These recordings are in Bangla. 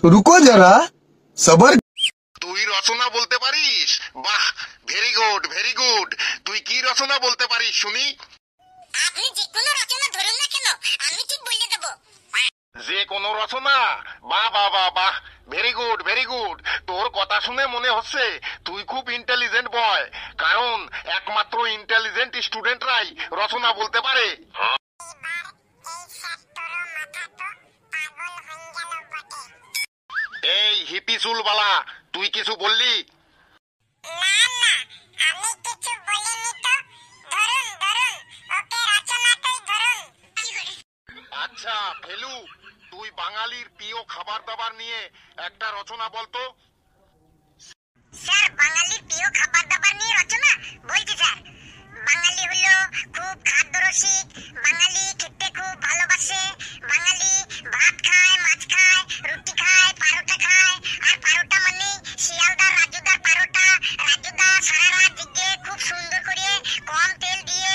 रुको जरा सबर। তুই রচনা বলতে পারিস? বাহ, ভেরি গুড ভেরি গুড। তুই কি রচনা বলতে পারিস শুনি? আপনি যে কোনো রচনা ধরুন না কেন, আমি ঠিক বলে দেব। যে কোনো রচনা? বাহ বাহ বাহ বাহ, ভেরি গুড ভেরি গুড। তোর কথা শুনে মনে হচ্ছে তুই খুব ইন্টেলিজেন্ট বয়, কারণ একমাত্র ইন্টেলিজেন্ট স্টুডেন্টরাই রচনা বলতে পারে। এই হিপি চুলবালা, তুই কিছু বললি? না না, আমি কিছু বলিনি তো। ধরুন ধরুন, ওকে রচনাটাই ধরুন। আচ্ছা ফেলু, তুই বাঙালির প্রিয় খাবার দাবার নিয়ে একটা রচনা বলতো। স্যার, বাঙালির প্রিয় খাবার দাবার নিয়ে রচনা বলছি স্যার। বাঙালি হলো খুব খাদ্যরসিক, বাঙালি খেতে খুব ভালোবাসে, বাঙালি ভাত খায়, মাছ খায়, রুটি খায়, পারোটা খায়। আর পারোটা মানে শিয়ালদার রাজুদার পারোটা। রাজুদা সারা রাত জেগে খুব সুন্দর করে কম তেল দিয়ে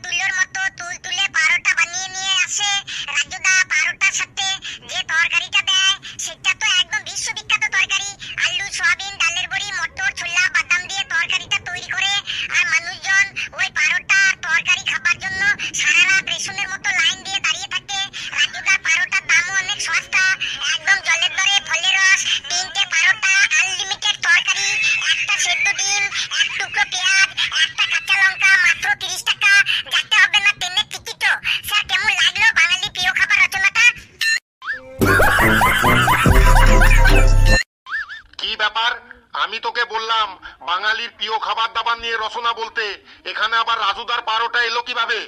তুলোর মতো তুলে পারোটা বানিয়ে নিয়ে আসে। রাজুদা পারোটার সাথে যে তরকারিটা দেয় সেটা তো একদম বিশ্ববিখ্যাত তরকারি। আলু, সয়াবিন, ডালের বড়ি, মটর, ছোলা, বাদাম দিয়ে তরকারিটা তৈরি করে। আর মানুষজন ওই পারোটা তরকারি খাবার জন্য সারা রাত রেশনের মতো লাইন দিয়ে দাঁড়িয়ে থাকে। রাজুদার পারোটার দামও অনেক সস্তা, একদম জলের দরে ফলের রস, 3টে পারোটা, আনলিমিটেড তরকারি, একটা সেদ্ধ ডিম, এক টুকরো পেঁয়াজ, একটা কাঁচা লঙ্কা, মাত্র 30 টাকা। যেতে হবে না ট্রেনের টিকিটও। স্যার, কেমন লাগলো বাঙালি প্রিয় খাবার রচনাটা? কি ব্যাপার? আমি তোকে বললাম বাঙালির প্রিয় খাবার দাবার নিয়ে রচনা বলতে, এখানে আবার রাজুদার পারোটা এলো কিভাবে?